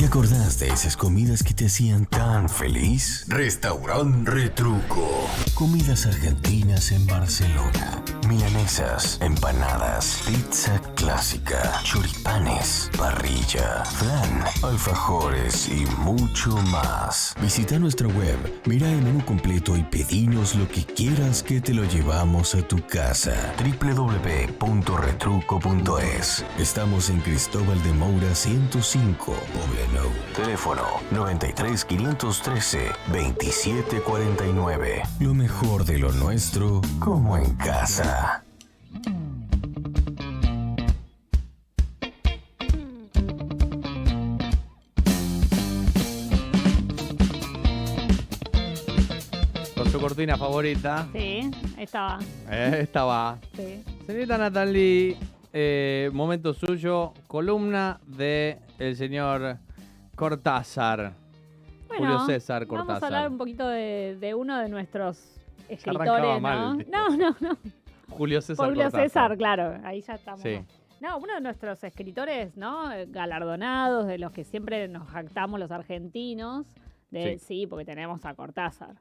¿Te acordás de esas comidas que te hacían tan feliz? Restaurant Retruco. Comidas argentinas en Barcelona. Milanesas, empanadas, pizza clásica, choripanes, parrilla, flan, alfajores y mucho más. Visita nuestra web, mira el menú completo y pedinos lo que quieras que te lo llevamos a tu casa. www.retruco.es. Estamos en Cristóbal de Moura 105, Poblenou. Teléfono 93 513 2749. Lo mejor de lo nuestro, como en casa. Con su cortina favorita. Sí, estaba. Estaba. Sí. Señorita Natalie, momento suyo, columna de el señor Cortázar. Bueno, Julio César vamos a Cortázar. hablar un poquito de uno de nuestros arrancaba escritores, mal ¿no? el tipo. No. Julio César Julio Cortázar. César, claro, ahí ya estamos. Sí. No, uno de nuestros escritores, ¿no? Galardonados, de los que siempre nos jactamos los argentinos. Sí, porque tenemos a Cortázar.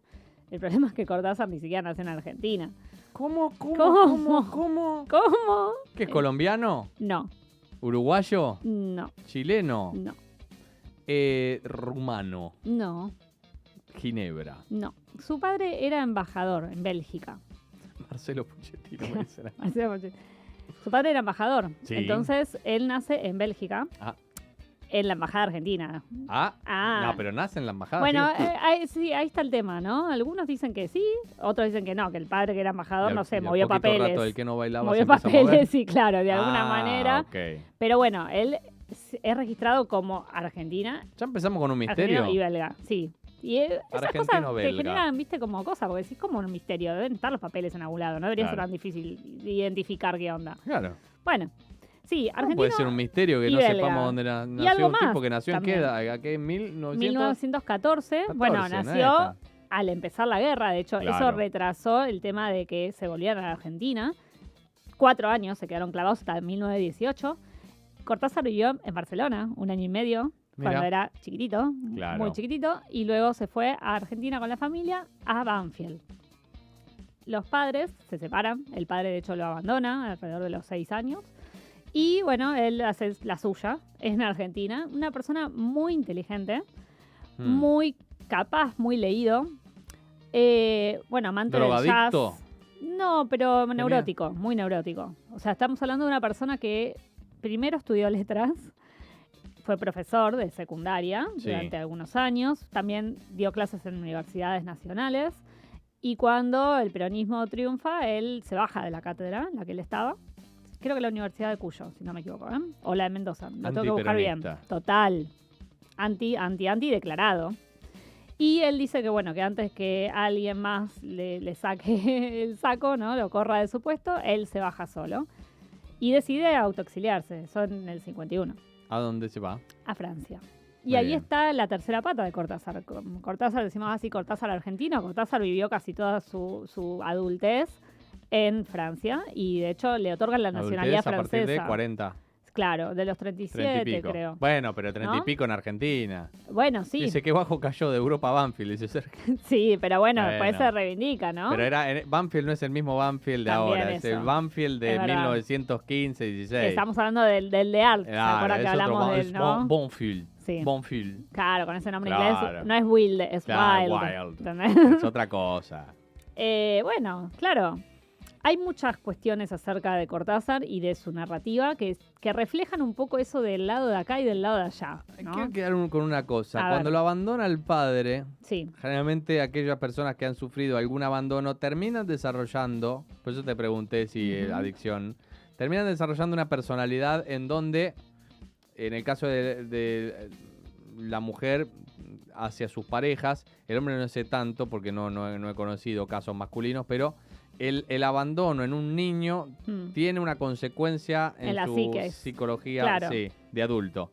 El problema es que Cortázar ni siquiera nació en Argentina. ¿Cómo? ¿Cómo? ¿Qué es colombiano? No, ¿Uruguayo? no, ¿Chileno? no, ¿Rumano? no, ¿Ginebra? no. Su padre era embajador en Bélgica. Marcelo Puchetti, no me dice nada. Su padre era embajador. Sí. Entonces, él nace en Bélgica, Ah. en la embajada argentina. No, pero nace en la embajada. Bueno, ¿sí? ahí está el tema, ¿no? Algunos dicen que sí, otros dicen que no, que el padre que era embajador, Y no al- sé, y al movió poquito papeles. rato el que no bailaba Movió se empieza a mover. papeles, sí, claro, de alguna manera. Ok. Pero bueno, él es registrado como Argentina, Ya empezamos con un misterio. argentino y belga, sí. Y esas cosas te Argentino-belga. generan, viste, como cosas, porque decís como un misterio, deben estar los papeles en algún lado, no debería ser Claro. tan difícil identificar qué onda. Claro. Bueno, sí, ¿Cómo argentino. puede ser un misterio que y no belga. sepamos dónde Y nació algo un tipo más que nació también. ¿en qué? ¿En 1914, bueno, 14, ¿no? nació Esta. al empezar la guerra, de hecho, eso Claro. retrasó el tema de que se volvieran a la Argentina. 4 años se quedaron clavados hasta 1918. Cortázar vivió en Barcelona 1 año y medio, Mirá. cuando era chiquitito, Claro. muy chiquitito, y luego se fue a Argentina con la familia a Banfield. Los padres se separan, el padre de hecho lo abandona alrededor de los 6 años. Y bueno, él hace la suya en Argentina. Una persona muy inteligente, muy capaz, muy leído. Bueno, amante del jazz. ¿Drogadicto? No, pero neurótico, muy neurótico. O sea, estamos hablando de una persona que primero estudió letras, fue profesor de secundaria Sí. durante algunos años, también dio clases en universidades nacionales. Y cuando el peronismo triunfa, él se baja de la cátedra en la que él estaba. Creo que la Universidad de Cuyo, si no me equivoco, ¿eh? O la de Mendoza. Lo tengo que buscar bien. Antiperonista. Total. Anti declarado. Y él dice que, bueno, que antes que alguien más le saque el saco, ¿no? Lo corra de su puesto, él se baja solo. Y decide autoexiliarse. Eso en el 51. ¿A dónde se va? A Francia. Y Muy ahí bien. está la tercera pata de Cortázar. Cortázar, decimos así, Cortázar argentino. Cortázar vivió casi toda su adultez en Francia y de hecho le otorgan la nacionalidad Adultez a partir francesa. de 40, Claro, de los 30 y 37 pico. creo. Bueno, pero 30 y ¿No? pico en Argentina. Bueno, sí, Dice que bajo cayó de Europa a Banfield, dice Sergio. sí, pero bueno, después Bueno. se reivindica, ¿no? Pero Banfield no es el mismo Banfield de También ahora, es eso. el Banfield de Es verdad. 1915-16. Estamos hablando del de Art, ¿se Claro, acuerdan que es otro hablamos es del, no? Bonfield. Sí. Bonfield. Claro, con ese nombre Claro. inglés no es Wild, es Claro, Wild. Wild. ¿Entendés? Es otra cosa. Bueno, claro. Hay muchas cuestiones acerca de Cortázar y de su narrativa que reflejan un poco eso del lado de acá y del lado de allá, ¿no? Quiero quedar con una cosa. A Cuando ver. lo abandona el padre, Sí, generalmente aquellas personas que han sufrido algún abandono terminan desarrollando, por eso te pregunté si Ujú. adicción, terminan desarrollando una personalidad en donde, en el caso de la mujer hacia sus parejas, el hombre no sé tanto porque no he conocido casos masculinos, pero el abandono en un niño Mm. tiene una consecuencia en En la su psique. psicología Claro. sí, de adulto.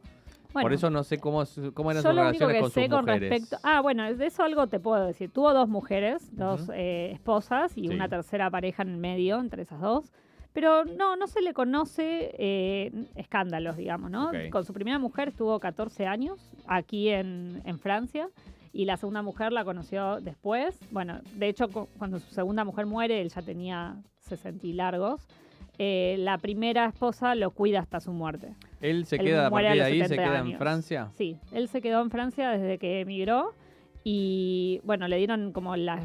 Bueno, Por eso no sé cómo eran yo sus lo único relaciones que con sus sé con mujeres. respecto... bueno, de eso algo te puedo decir. Tuvo 2 mujeres, 2 Ujú. esposas y Sí. una tercera pareja en el medio, entre esas 2. Pero no se le conoce escándalos, digamos, ¿no? Ok. Con su primera mujer estuvo 14 años aquí en Francia y la segunda mujer la conoció después. Bueno, de hecho, cuando su segunda mujer muere, él ya tenía 60 y largos. La primera esposa lo cuida hasta su muerte. Él se Él queda a muere partir de a los ahí, se 70 queda en años. Francia. Sí, él se quedó en Francia desde que emigró y, bueno, le dieron como la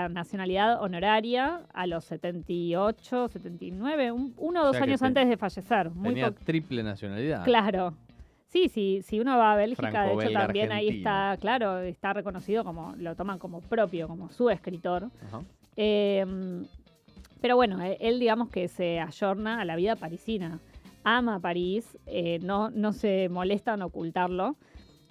nacionalidad honoraria a los 78, 79, uno o dos sea que años antes de fallecer. Muy Tenía triple nacionalidad. Claro. Sí, si uno va a Bélgica, de hecho Franco-belga también ahí argentino. está, claro, está reconocido como, lo toman como propio, como su escritor. Ajá. Pero bueno, él digamos que se ayorna a la vida parisina. Ama París, no se molesta en ocultarlo.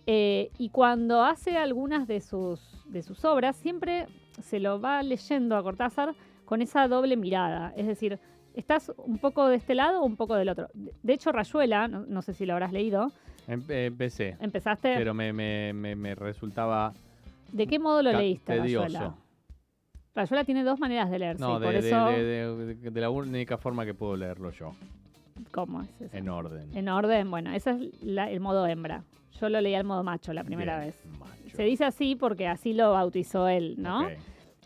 Y cuando hace algunas de sus obras, siempre se lo va leyendo a Cortázar con esa doble mirada. Es decir, estás un poco de este lado o un poco del otro. De hecho, Rayuela, no sé si lo habrás leído, Empecé, empezaste. pero me resultaba ¿De qué modo lo leíste, tedioso. Rayuela? Rayuela tiene dos maneras de leerse. No, y por de eso, la única forma que puedo leerlo yo, ¿cómo es eso? en orden. En orden, bueno, ese es el modo hembra. Yo lo leí al modo macho la primera Bien, vez. macho. Se dice así porque así lo bautizó él, ¿no? Ok.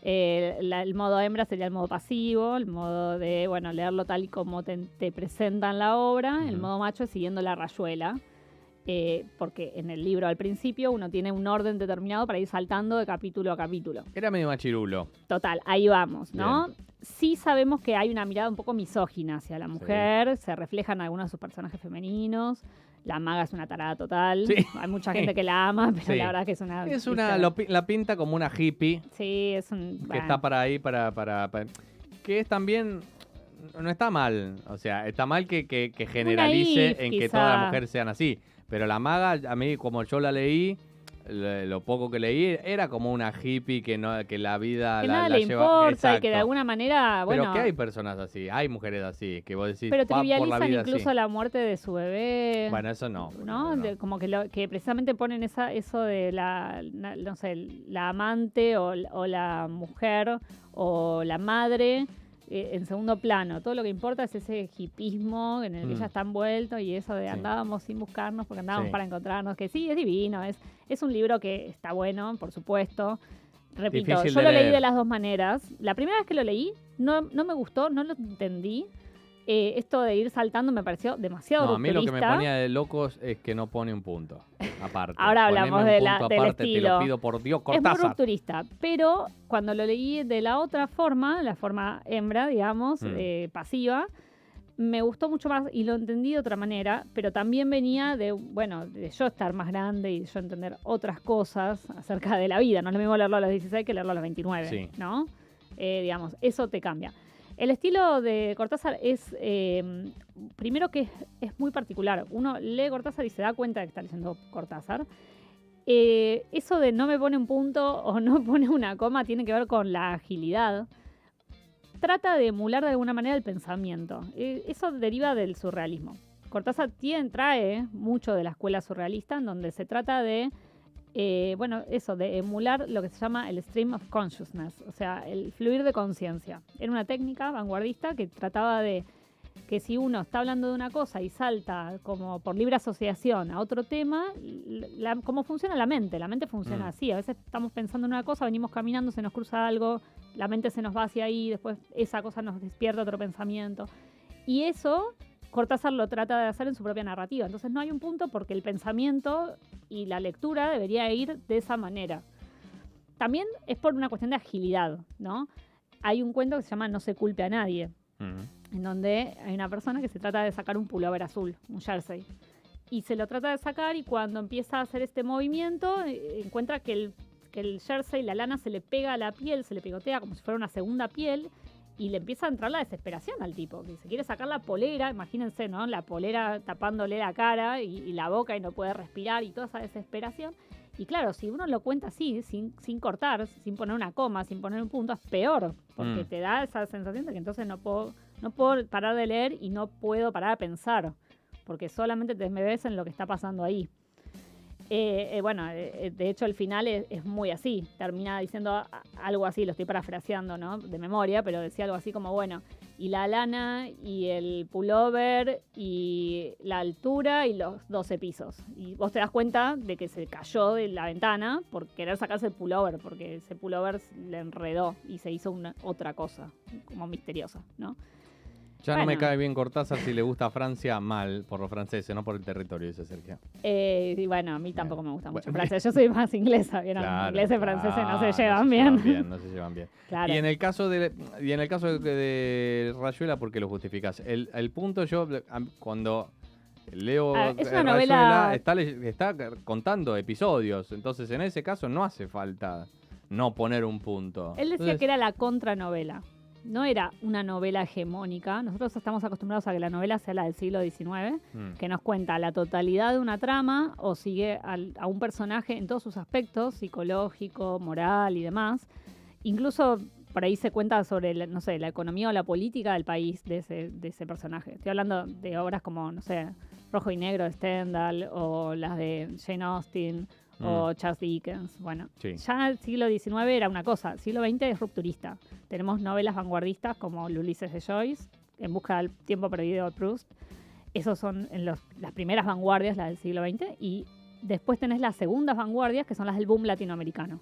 El modo hembra sería el modo pasivo, el modo de, bueno, leerlo tal y como te presentan la obra. El Ujú. modo macho es siguiendo la rayuela, porque en el libro al principio uno tiene un orden determinado para ir saltando de capítulo a capítulo. Era medio machirulo. Total, ahí vamos, ¿no? Sí sabemos que hay una mirada un poco misógina hacia la mujer, se reflejan algunos de sus personajes femeninos. La maga es una tarada total. Sí. Hay mucha gente que la ama, pero Sí. la verdad que es una... Es una, la pinta como una hippie Sí, es un... que bueno, está para ahí, que es también, no está mal, o sea, está mal que generalice naif, en que quizá. todas las mujeres sean así, pero la maga, a mí, como yo la leí, lo poco que leí, era como una hippie que la vida que la, nada la le lleva... importa y Exacto. que de alguna manera, bueno... Pero que hay personas así, hay mujeres así, que vos decís, pero va por la trivializan vida incluso así. la muerte de su bebé. Bueno, eso no. ¿No? no. Como que precisamente ponen eso de no sé, la amante o la mujer o la madre en segundo plano. Todo lo que importa es ese hipismo en el que ella está envuelto y eso de Sí. andábamos sin buscarnos porque andábamos Sí. para encontrarnos, que sí, es divino, es un libro que está bueno, por supuesto. Repito, Difícil yo de lo leí leer. de las dos maneras. La primera vez que lo leí no me gustó, no lo entendí. Esto de ir saltando me pareció demasiado No, a mí lo que me rupturista. ponía de locos es que no pone un punto, aparte. Ahora Poneme hablamos un del punto aparte, te estilo. lo pido por Dios, Es muy Cortázar. rupturista, pero cuando lo leí de la otra forma, la forma hembra, digamos, pasiva, me gustó mucho más y lo entendí de otra manera, pero también venía de yo estar más grande y yo entender otras cosas acerca de la vida. No es lo mismo leerlo a los 16 que leerlo a los 29, Sí. ¿no? Digamos, eso te cambia. El estilo de Cortázar es, primero que es muy particular. Uno lee Cortázar y se da cuenta de que está leyendo Cortázar. Eso de no me pone un punto o no pone una coma tiene que ver con la agilidad. Trata de emular de alguna manera el pensamiento. Eso deriva del surrealismo. Cortázar trae mucho de la escuela surrealista, en donde se trata de, de emular lo que se llama el stream of consciousness, o sea, el fluir de conciencia. Era una técnica vanguardista que trataba de que si uno está hablando de una cosa y salta como por libre asociación a otro tema, cómo funciona la mente funciona así. A veces estamos pensando en una cosa, venimos caminando, se nos cruza algo, la mente se nos va hacia ahí, después esa cosa nos despierta otro pensamiento. Y eso Cortázar lo trata de hacer en su propia narrativa. Entonces no hay un punto porque el pensamiento y la lectura debería ir de esa manera. También es por una cuestión de agilidad, ¿no? Hay un cuento que se llama No se culpe a nadie, en donde hay una persona que se trata de sacar un pullover azul, un jersey. Y se lo trata de sacar y cuando empieza a hacer este movimiento, encuentra que el jersey, la lana, se le pega a la piel, se le pegotea como si fuera una segunda piel y le empieza a entrar la desesperación al tipo, que se quiere sacar la polera, imagínense, ¿no? La polera tapándole la cara y la boca y no puede respirar y toda esa desesperación. Y claro, si uno lo cuenta así, sin cortar, sin poner una coma, sin poner un punto, es peor, porque te da esa sensación de que entonces no puedo parar de leer y no puedo parar de pensar, porque solamente te me ves en lo que está pasando ahí. De hecho el final es muy así, termina diciendo algo así, lo estoy parafraseando, ¿no? De memoria, pero decía algo así como, bueno, y la lana y el pullover y la altura y los 12 pisos. Y vos te das cuenta de que se cayó de la ventana por querer sacarse el pullover, porque ese pullover le enredó y se hizo otra cosa, como misteriosa, ¿no? Ya no me cae bien Cortázar si le gusta Francia mal, por los franceses, no por el territorio, dice Sergio. Y bueno, a mí tampoco me gusta mucho Francia. Yo soy más inglesa, ¿vieron? Claro, Ingleses y franceses no se no llevan bien. No se llevan bien. Claro. Y en el caso de Rayuela, ¿por qué lo justificás? El punto cuando leo es una Rayuela, novela... está contando episodios, entonces en ese caso no hace falta no poner un punto. Él decía que era la contranovela. No era una novela hegemónica. Nosotros estamos acostumbrados a que la novela sea la del siglo XIX, que nos cuenta la totalidad de una trama o sigue a un personaje en todos sus aspectos, psicológico, moral y demás. Incluso por ahí se cuenta sobre, la economía o la política del país de ese personaje. Estoy hablando de obras como, Rojo y Negro de Stendhal o las de Jane Austen o Charles Dickens. Bueno, sí. Ya el siglo XIX era una cosa, el siglo XX es rupturista. Tenemos novelas vanguardistas como Ulises de Joyce, En busca del tiempo perdido de Proust. Esos son las primeras vanguardias, las del siglo XX, y después tenés las segundas vanguardias, que son las del boom latinoamericano.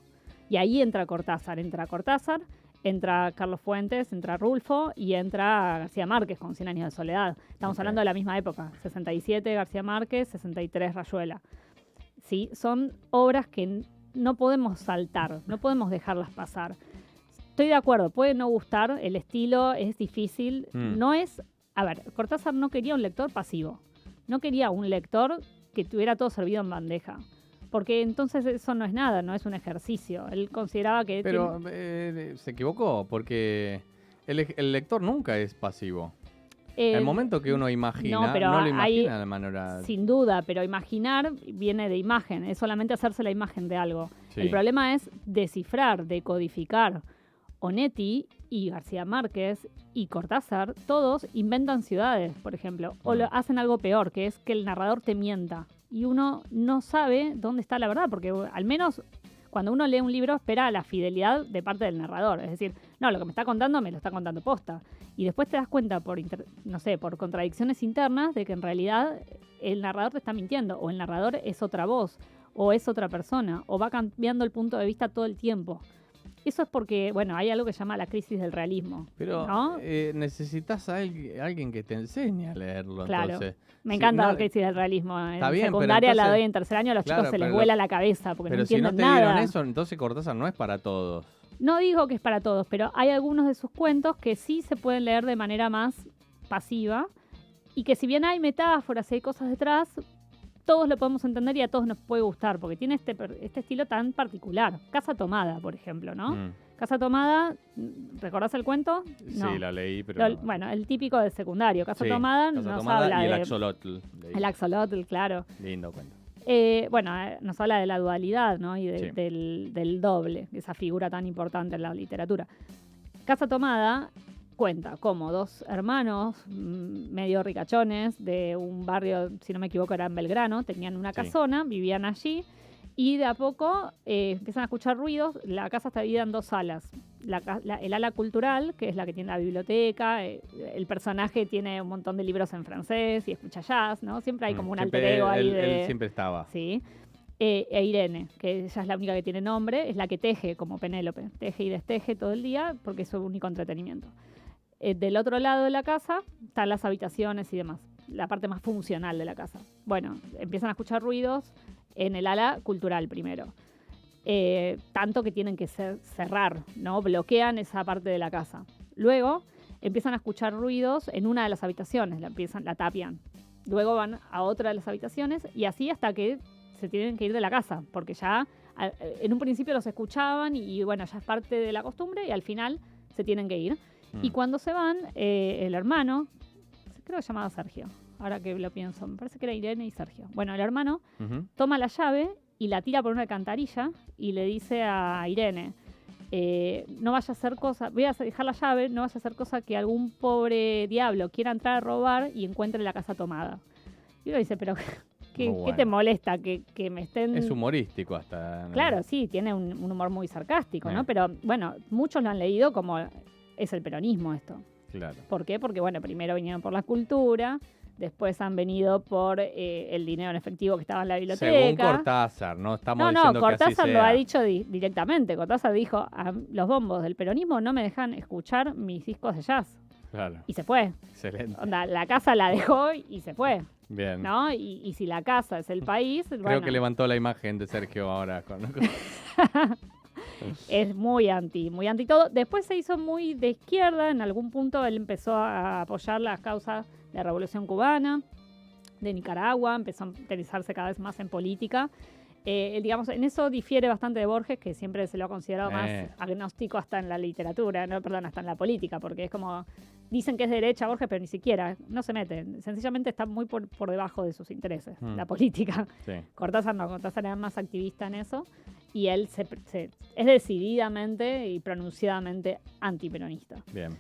Y ahí entra Cortázar, entra Carlos Fuentes, entra Rulfo y entra García Márquez con 100 años de soledad. Estamos hablando de la misma época, 67 García Márquez, 63 Rayuela. Sí, son obras que no podemos saltar, no podemos dejarlas pasar. Estoy de acuerdo, puede no gustar, el estilo es difícil, no es... A ver, Cortázar no quería un lector pasivo, no quería un lector que tuviera todo servido en bandeja, porque entonces eso no es nada, no es un ejercicio. Él consideraba que... Pero se equivocó, porque el lector nunca es pasivo. El momento que uno imagina, no lo imagina de manera... Sin duda, pero imaginar viene de imagen, es solamente hacerse la imagen de algo. Sí. El problema es descifrar, decodificar. Onetti y García Márquez y Cortázar, todos inventan ciudades, por ejemplo, o hacen algo peor, que es que el narrador te mienta. Y uno no sabe dónde está la verdad, porque al menos... Cuando uno lee un libro espera la fidelidad de parte del narrador. Es decir, no, lo que me está contando me lo está contando posta. Y después te das cuenta por contradicciones internas de que en realidad el narrador te está mintiendo. O el narrador es otra voz, o es otra persona, o va cambiando el punto de vista todo el tiempo. Eso es porque, hay algo que se llama la crisis del realismo. Pero ¿no? Necesitas a alguien que te enseñe a leerlo. Claro. Entonces. Me encanta la crisis del realismo. Está en bien, secundaria pero entonces, la doy en tercer año, a los chicos se les vuela la cabeza porque no entienden nada. Pero si no te dieron eso, entonces Cortázar no es para todos. No digo que es para todos, pero hay algunos de sus cuentos que sí se pueden leer de manera más pasiva y que si bien hay metáforas y hay cosas detrás, todos lo podemos entender y a todos nos puede gustar porque tiene este estilo tan particular. Casa Tomada, por ejemplo, ¿no? Casa Tomada, ¿recordás el cuento? No. Sí, la leí, pero... el típico del secundario. Casa Tomada nos habla y de... el Axolotl. El Axolotl, claro. Lindo cuento. Nos habla de la dualidad, ¿no? Y Sí. del doble, esa figura tan importante en la literatura. Casa Tomada cuenta cómo dos hermanos medio ricachones de un barrio, si no me equivoco, era en Belgrano, tenían una casona, vivían allí y de a poco empiezan a escuchar ruidos. La casa está dividida en dos salas. El ala cultural, que es la que tiene la biblioteca, el personaje tiene un montón de libros en francés y escucha jazz, ¿no? Siempre hay como un alter ego ahí él siempre estaba. Sí. E Irene, que ella es la única que tiene nombre, es la que teje como Penélope. Teje y desteje todo el día porque es su único entretenimiento. Del otro lado de la casa están las habitaciones y demás, la parte más funcional de la casa. Bueno, empiezan a escuchar ruidos en el ala cultural primero. Tanto que tienen que cerrar, ¿no? Bloquean esa parte de la casa. Luego empiezan a escuchar ruidos en una de las habitaciones, la tapian. Luego van a otra de las habitaciones y así hasta que se tienen que ir de la casa, porque ya en un principio los escuchaban y ya es parte de la costumbre y al final se tienen que ir. Y cuando se van, el hermano, creo que se llamaba Sergio, ahora que lo pienso, me parece que era Irene y Sergio. Bueno, el hermano toma la llave y la tira por una alcantarilla y le dice a Irene, no vaya a hacer cosa, voy a dejar la llave, no vaya a hacer cosa que algún pobre diablo quiera entrar a robar y encuentre la casa tomada. Y uno dice, pero ¿qué te molesta? Que me estén... Es humorístico hasta... ¿no? Claro, sí, tiene un humor muy sarcástico, ¿no? Pero muchos lo han leído como... Es el peronismo esto. Claro. ¿Por qué? Porque, bueno, primero vinieron por la cultura, después han venido por el dinero en efectivo que estaba en la biblioteca. Según Cortázar, no estamos diciendo que así Cortázar lo sea. ha dicho directamente. Cortázar dijo, los bombos del peronismo no me dejan escuchar mis discos de jazz. Claro. Y se fue. Excelente. Onda, la casa la dejó y se fue. Bien. ¿No? Y si la casa es el país, Creo que levantó la imagen de Sergio ahora. Es muy anti todo. Después se hizo muy de izquierda. En algún punto él empezó a apoyar las causas de la Revolución Cubana, de Nicaragua, empezó a interesarse cada vez más en política. Digamos, en eso difiere bastante de Borges, que siempre se lo ha considerado más agnóstico hasta en la literatura, hasta en la política, porque es como, dicen que es de derecha Borges, pero ni siquiera, no se mete, sencillamente está muy por debajo de sus intereses, la política. Sí. Cortázar no, Cortázar era más activista en eso, y él es decididamente y pronunciadamente antiperonista. Bien.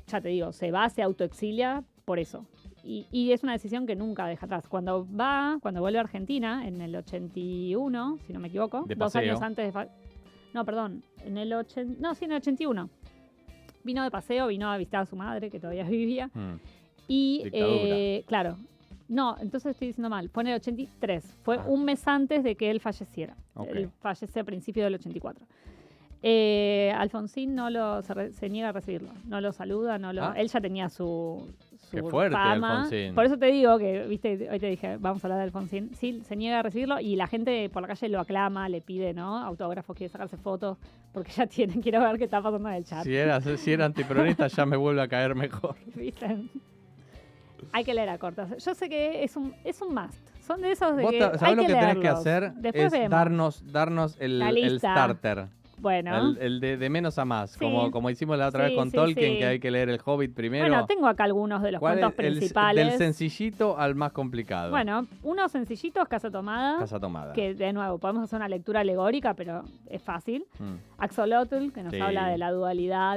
Ya te digo, se autoexilia por eso. Y es una decisión que nunca deja atrás. Cuando vuelve a Argentina, en el 81, si no me equivoco, de 2 paseo. años antes de... No, perdón, en el 81. Vino de paseo, vino a visitar a su madre, que todavía vivía. Y, Dictadura. claro, no, entonces estoy diciendo mal. Fue en el 83. Fue un mes antes de que él falleciera. Okay. Él fallece a principios del 84. Alfonsín se niega a recibirlo. No lo saluda, él ya tenía su Qué fuerte, fama. Alfonsín. Por eso te digo que, viste, hoy te dije, vamos a hablar de Alfonsín. Sí, se niega a recibirlo y la gente por la calle lo aclama, le pide, ¿no? Autógrafos, quiere sacarse fotos, porque ya quiero ver qué está pasando en el chat. Si era antiperonista ya me vuelve a caer mejor. ¿Viste? Hay que leer a Cortázar. Yo sé que es un must. Son de esos de Vos que ¿sabés hay lo que tenés leerlos. que hacer? Después Es vemos. darnos La el lista. starter. Bueno. El de menos a más, Sí. como hicimos la otra Sí, vez con sí, Tolkien, sí. que hay que leer el Hobbit primero. Bueno, tengo acá algunos de los ¿Cuál cuentos es principales. del sencillito al más complicado. Bueno, unos sencillitos, Casa Tomada. Casa Tomada. Que, de nuevo, podemos hacer una lectura alegórica, pero es fácil. Axolotl, que nos Sí. habla de la dualidad.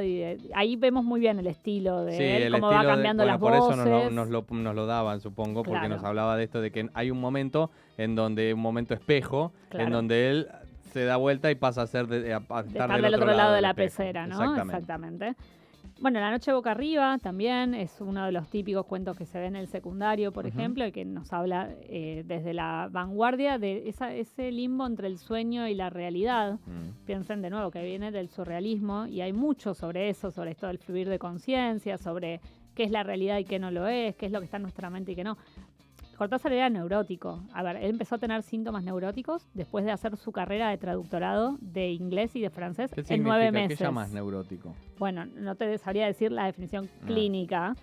Ahí vemos muy bien el estilo de Sí, él, el cómo estilo va cambiando las por voces. eso nos lo daban, supongo, porque Claro. nos hablaba de esto de que hay un momento un momento espejo, Claro. en donde él se da vuelta y pasa a ser De estar del otro lado de la espejo. pecera, ¿no? Exactamente. Bueno, La noche boca arriba también es uno de los típicos cuentos que se ve en el secundario, por ejemplo, y que nos habla desde la vanguardia de ese limbo entre el sueño y la realidad. Piensen de nuevo que viene del surrealismo y hay mucho sobre eso, sobre esto del fluir de conciencia, sobre qué es la realidad y qué no lo es, qué es lo que está en nuestra mente y qué no. Cortázar era neurótico. A ver, él empezó a tener síntomas neuróticos después de hacer su carrera de traductorado de inglés y de francés ¿Qué en 9 significa? meses. ¿Qué llamas neurótico? Bueno, no te sabría decir la definición No. clínica,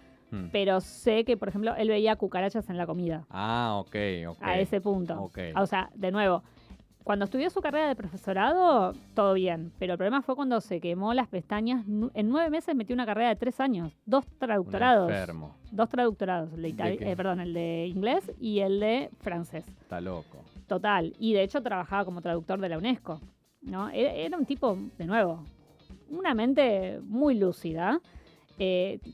pero sé que, por ejemplo, él veía cucarachas en la comida. Ah, ok. A ese punto. Ok. O sea, de nuevo, cuando estudió su carrera de profesorado, todo bien. Pero el problema fue cuando se quemó las pestañas. En 9 meses metió una carrera de 3 años. 2 traductorados. Un enfermo. 2 traductorados. El ¿De qué? el de inglés y el de francés. Está loco. Total. Y de hecho trabajaba como traductor de la UNESCO, ¿no? Era un tipo, de nuevo, una mente muy lúcida.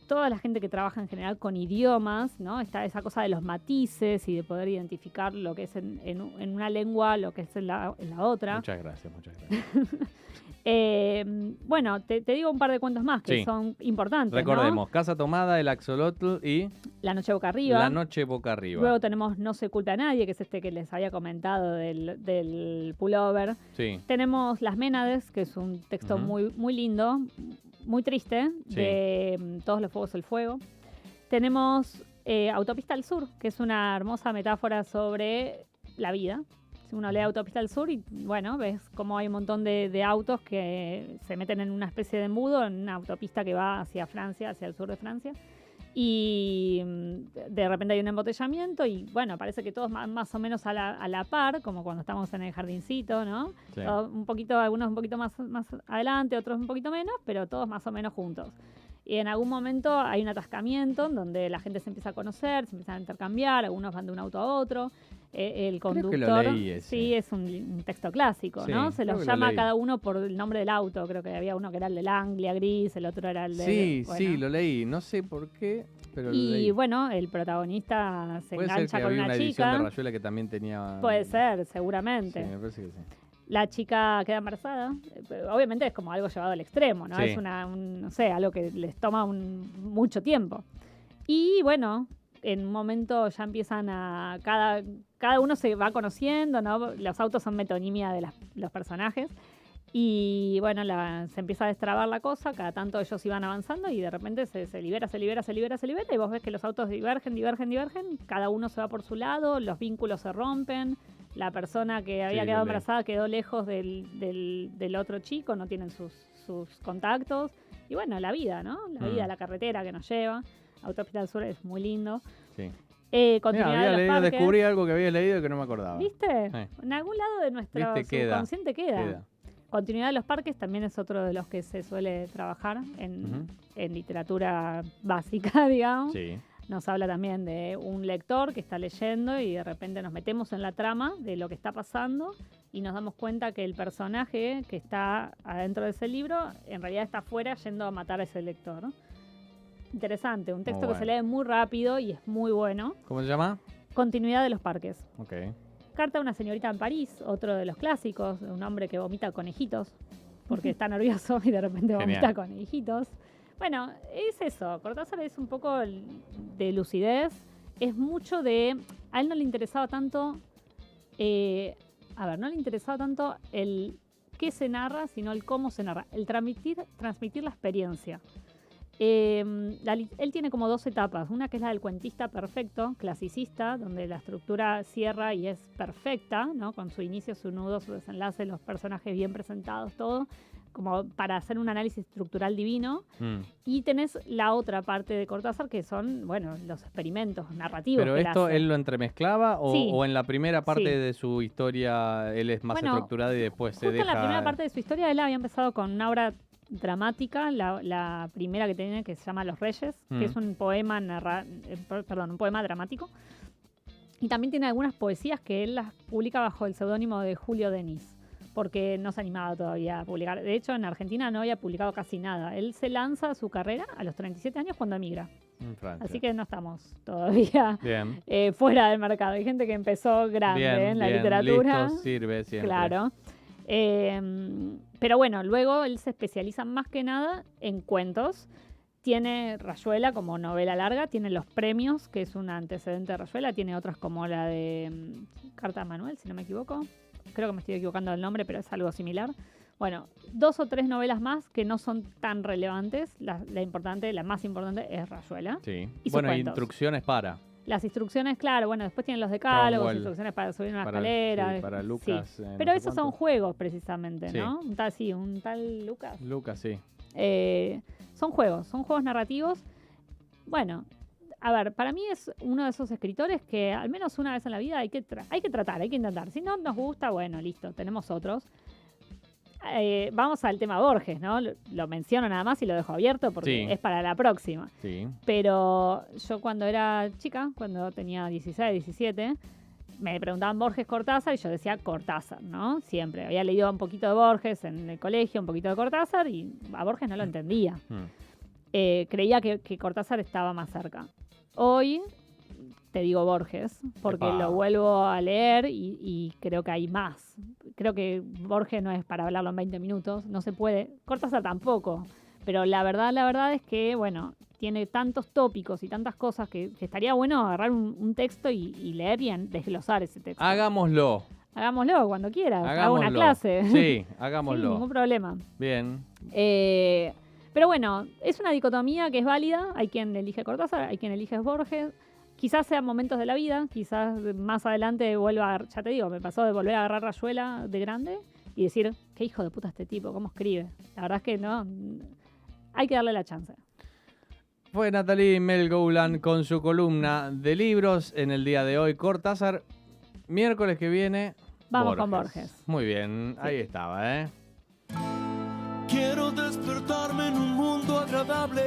Toda la gente que trabaja en general con idiomas, ¿no? Está esa cosa de los matices y de poder identificar lo que es en una lengua, lo que es en la otra. Muchas gracias. Bueno, te digo un par de cuentos más que Sí. son importantes, Recordemos, Casa Tomada, El Axolotl y ¿no? La noche boca arriba. La noche boca arriba. Luego tenemos No se culpa a nadie, que es este que les había comentado del pullover. Sí. Tenemos Las Ménades, que es un texto muy, muy lindo, muy triste, Sí. de Todos los fuegos el fuego. Tenemos Autopista al Sur, que es una hermosa metáfora sobre la vida. Si uno lee Autopista al Sur y, bueno, ves cómo hay un montón de autos que se meten en una especie de embudo, en una autopista que va hacia Francia, hacia el sur de Francia. Y de repente hay un embotellamiento y, bueno, parece que todos más o menos a la par, como cuando estamos en el jardincito, ¿no? Sí. Algunos un poquito más adelante, otros un poquito menos, pero todos más o menos juntos. Y en algún momento hay un atascamiento en donde la gente se empieza a conocer, se empiezan a intercambiar, algunos van de un auto a otro. El Creo que conductor, lo leí ese. sí, es un texto clásico, Sí, ¿no? Se creo los que lo llama a leí. cada uno por el nombre del auto. Creo que había uno que era el del Anglia gris, el otro era el de... Sí, bueno. sí, lo leí. No sé por qué, pero lo Y leí. bueno, el protagonista se Puede ser engancha que con había una edición de chica. Rayuela que también tenía... Puede ser, Sí, seguramente. me parece que sí. La chica queda embarazada. Obviamente es como algo llevado al extremo, ¿no? Sí. Es no sé, algo que les toma mucho tiempo. Y bueno, en un momento ya empiezan a... Cada uno se va conociendo, ¿no? Los autos son metonimia de los personajes. Y bueno, se empieza a destrabar la cosa, cada tanto ellos iban avanzando y de repente se libera, y vos ves que los autos divergen, cada uno se va por su lado, los vínculos se rompen, la persona que había quedado embarazada quedó lejos del otro chico, no tienen sus contactos. Y bueno, la vida, ¿no? La vida, la carretera que nos lleva. Autopista del Sur es muy lindo. Sí. Continuidad de los parques. Descubrí algo que había leído que no me acordaba. ¿Viste? En algún lado de nuestro subconsciente queda. Continuidad de los parques también es otro de los que se suele trabajar en literatura básica, digamos. Sí. Nos habla también de un lector que está leyendo y de repente nos metemos en la trama de lo que está pasando y nos damos cuenta que el personaje que está adentro de ese libro en realidad está afuera yendo a matar a ese lector. Interesante, un texto que se lee muy rápido y es muy bueno. ¿Cómo se llama? Continuidad de los parques. Ok. Carta a una señorita en París, otro de los clásicos, de un hombre que vomita conejitos, porque está nervioso y de repente vomita conejitos. Bueno, es eso, Cortázar es un poco de lucidez, es mucho de... A él no le interesaba tanto, no le interesaba tanto el qué se narra, sino el cómo se narra, el transmitir la experiencia. Él tiene como 2 etapas, una que es la del cuentista perfecto, clasicista, donde la estructura cierra y es perfecta, ¿no? Con su inicio, su nudo, su desenlace, los personajes bien presentados, todo, como para hacer un análisis estructural divino. Y tenés la otra parte de Cortázar, que son, bueno, los experimentos narrativos. ¿Pero esto él lo entremezclaba o en la primera parte de su historia él es más estructurado y después se deja...? En la primera parte de su historia él había empezado con una obra dramática, la primera que tiene, que se llama Los Reyes, que es un poema un poema dramático. Y también tiene algunas poesías que él las publica bajo el seudónimo de Julio Denis, porque no se animaba todavía a publicar. De hecho, en Argentina no había publicado casi nada. Él se lanza a su carrera a los 37 años cuando emigra. En Francia. Así que no estamos todavía fuera del mercado. Hay gente que empezó grande en la literatura. Listo, sirve siempre. Claro. Pero bueno, luego él se especializa más que nada en cuentos. Tiene Rayuela como novela larga, tiene Los Premios, que es un antecedente de Rayuela, tiene otras como la de Carta a Manuel, si no me equivoco. Creo que me estoy equivocando del nombre, pero es algo similar. Bueno, 2 o 3 novelas más que no son tan relevantes. La más importante es Rayuela. Sí. Y bueno, cuentos. instrucciones para. Las instrucciones, claro, bueno, después tienen los decálogos, instrucciones para subir una escalera. Sí, para Lucas. Sí. Pero esos son juegos, precisamente, ¿no? Un tal Lucas. Lucas, sí. Son juegos narrativos. Bueno, a ver, para mí es uno de esos escritores que al menos una vez en la vida hay que tratar, hay que intentar. Si no nos gusta, bueno, listo, tenemos otros. Vamos al tema Borges, ¿no? Lo menciono nada más y lo dejo abierto porque es para la próxima. Sí. Pero yo cuando era chica, cuando tenía 16, 17, me preguntaban Borges, Cortázar y yo decía Cortázar, ¿no? Siempre. Había leído un poquito de Borges en el colegio, un poquito de Cortázar y a Borges no lo entendía. Creía que Cortázar estaba más cerca. Hoy te digo Borges, porque lo vuelvo a leer y creo que hay más. Creo que Borges no es para hablarlo en 20 minutos, no se puede. Cortázar tampoco. Pero la verdad es que, bueno, tiene tantos tópicos y tantas cosas que estaría bueno agarrar un texto y leer y desglosar ese texto. Hagámoslo cuando quieras. Hago una clase. Sí, hagámoslo. Sin ningún problema. Bien. Pero bueno, es una dicotomía que es válida. Hay quien elige Cortázar, hay quien elige Borges. Quizás sean momentos de la vida, quizás más adelante ya te digo, me pasó de volver a agarrar Rayuela de grande y decir, qué hijo de puta este tipo, cómo escribe. La verdad es que no, hay que darle la chance. Fue Natalie Melgoulan con su columna de libros en el día de hoy. Cortázar, miércoles que viene, vamos con Borges. Muy bien, ahí estaba, Quiero despertarme en un mundo agradable.